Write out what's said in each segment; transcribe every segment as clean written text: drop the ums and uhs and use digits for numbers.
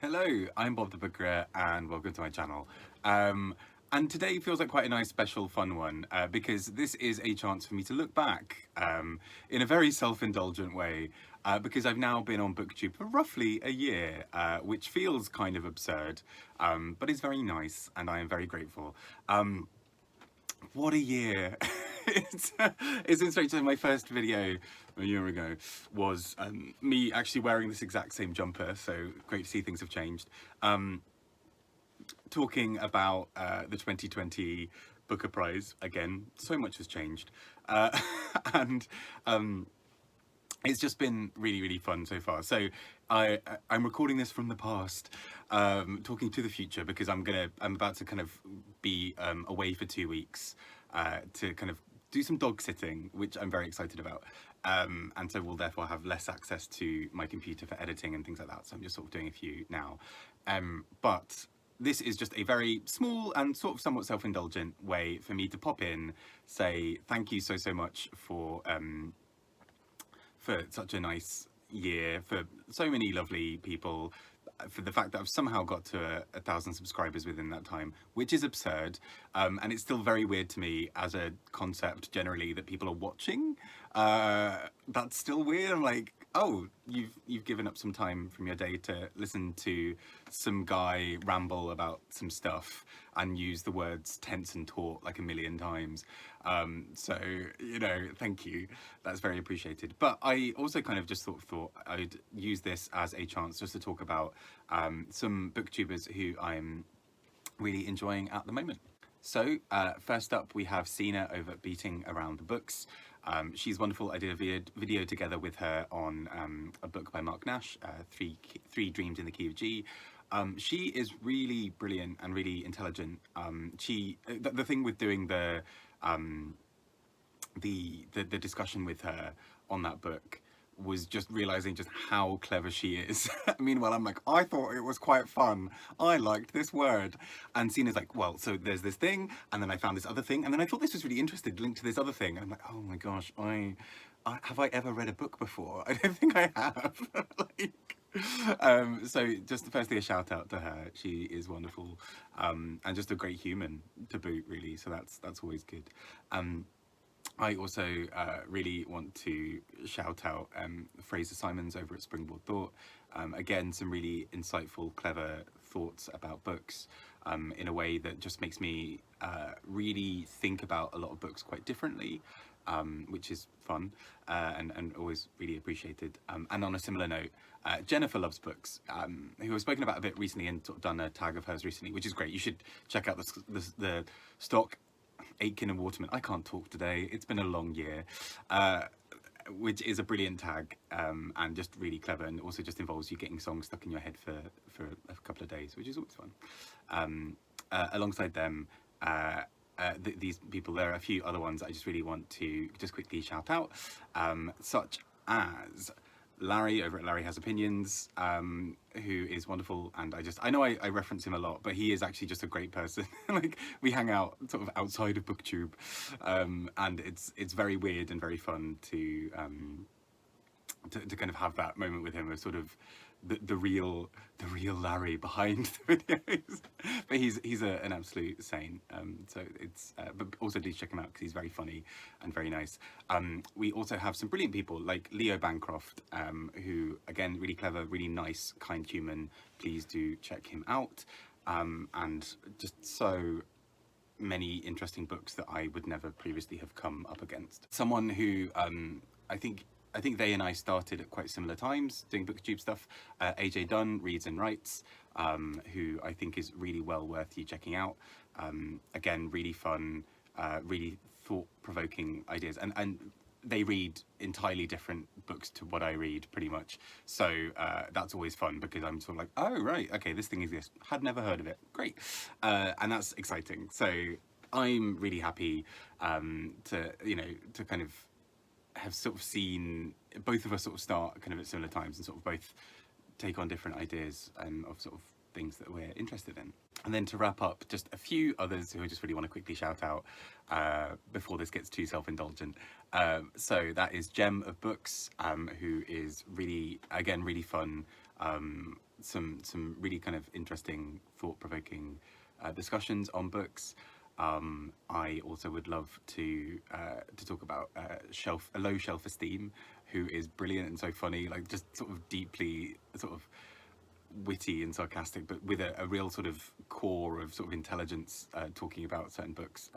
Hello, I'm Bob the Booker and welcome to my channel. And today feels like quite a nice, special, fun one because this is a chance for me to look back in a very self-indulgent way because I've now been on BookTube for roughly a year, which feels kind of absurd, but is very nice and I am very grateful. What a year! it's, it's been straight to my first video a year ago was me actually wearing this exact same jumper, so great to see things have changed. Talking about the 2020 Booker Prize again, so much has changed, and it's just been really, really fun so far. So I'm recording this from the past, talking to the future because I'm about to kind of be away for 2 weeks to kind of do some dog sitting, which I'm very excited about. And so we'll therefore have less access to my computer for editing and things like that. So I'm just sort of doing a few now. But this is just a very small and sort of somewhat self-indulgent way for me to pop in, say thank you so much for such a nice year, for so many lovely people, for the fact that I've somehow got to 1,000 subscribers within that time, which is absurd, and it's still very weird to me as a concept generally that people are watching. That's still weird. I'm like, oh, you've given up some time from your day to listen to some guy ramble about some stuff and use the words tense and taut like a million times. So, you know, thank you. That's very appreciated. But I also kind of just thought I'd use this as a chance just to talk about some booktubers who I'm really enjoying at the moment. So first up we have Sina over at Beating Around the Books. She's wonderful. I did a video together with her on a book by Mark Nash, Three Dreams in the Key of G. She is really brilliant and really intelligent. The thing with doing the discussion with her on that book was just realizing just how clever she is. Meanwhile, I'm like, I thought it was quite fun. I liked this word. And Sina's like, well, so there's this thing, and then I found this other thing, and then I thought this was really interesting, linked to this other thing. And I'm like, oh my gosh, have I ever read a book before? I don't think I have. So just firstly a shout out to her. She is wonderful, and just a great human to boot, really. So that's always good. I also really want to shout out Fraser Simons over at Springboard Thought. Again, some really insightful, clever thoughts about books in a way that just makes me really think about a lot of books quite differently, which is fun and always really appreciated. And on a similar note, Jennifer Loves Books, who I've spoken about a bit recently and sort of done a tag of hers recently, which is great. You should check out the stock Aitken and Waterman. I can't talk today. It's been a long year, which is a brilliant tag and just really clever, and also just involves you getting songs stuck in your head for a couple of days, which is always fun. Alongside them, these people, there are a few other ones I just really want to just quickly shout out, such as Larry over at Larry Has Opinions, who is wonderful, and I know I reference him a lot, but he is actually just a great person. Like, we hang out sort of outside of BookTube, and it's very weird and very fun to kind of have that moment with him of sort of the real Larry behind the videos. But he's an absolute saint. So it's but also do check him out because he's very funny and very nice. We also have some brilliant people like Leo Bancroft, who again really clever, really nice, kind human. Please do check him out. And just so many interesting books that I would never previously have come up against. Someone who I think they and I started at quite similar times doing BookTube stuff. AJ Dunn reads and writes, who I think is really well worth you checking out. Again, really fun, really thought-provoking ideas, and they read entirely different books to what I read, pretty much. So that's always fun because I'm sort of like, oh right, okay, this thing exists. Had never heard of it. Great, and that's exciting. So I'm really happy to kind of have sort of seen both of us sort of start kind of at similar times and sort of both take on different ideas of sort of things that we're interested in. And then to wrap up, just a few others who I just really want to quickly shout out before this gets too self-indulgent. So that is Gem of Books, who is really, again, really fun, some really kind of interesting, thought-provoking discussions on books. I also would love to talk about a low shelf esteem, who is brilliant and so funny, like just sort of deeply sort of witty and sarcastic, but with a real sort of core of sort of intelligence, talking about certain books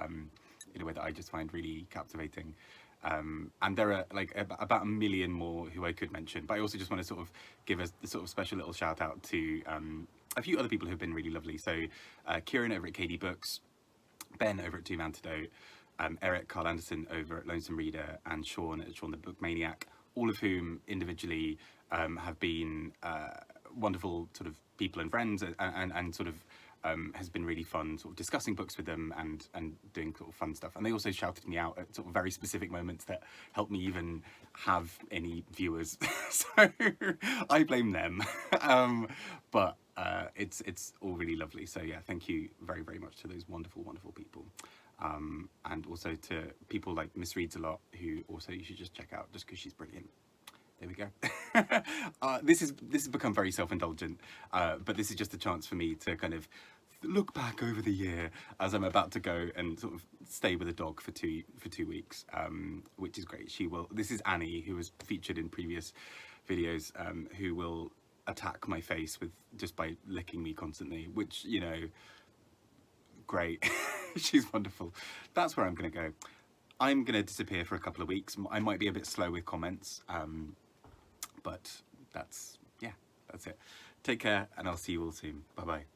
in a way that I just find really captivating. And there are like about a million more who I could mention, but I also just want to sort of give a sort of special little shout out to a few other people who've been really lovely. So Kieran over at KD Books, Ben over at Doom Antidote, Eric Carl Anderson over at Lonesome Reader, and Sean at Sean the Book Maniac, all of whom individually have been wonderful sort of people and friends, and sort of has been really fun sort of discussing books with them and doing sort of fun stuff. And they also shouted me out at sort of very specific moments that helped me even have any viewers. So I blame them. But it's all really lovely. So yeah, thank you very, very much to those wonderful, wonderful people. And also to people like Miss Reads a Lot, who also you should just check out just because she's brilliant. There we go. This has become very self-indulgent, but this is just a chance for me to kind of look back over the year as I'm about to go and sort of stay with a dog for 2 weeks, which is great. This is Annie, who was featured in previous videos, who will attack my face just by licking me constantly, which, you know, great. She's wonderful. That's where I'm gonna go. I'm gonna disappear for a couple of weeks. I might be a bit slow with comments, but that's it. Take care, and I'll see you all soon. Bye bye.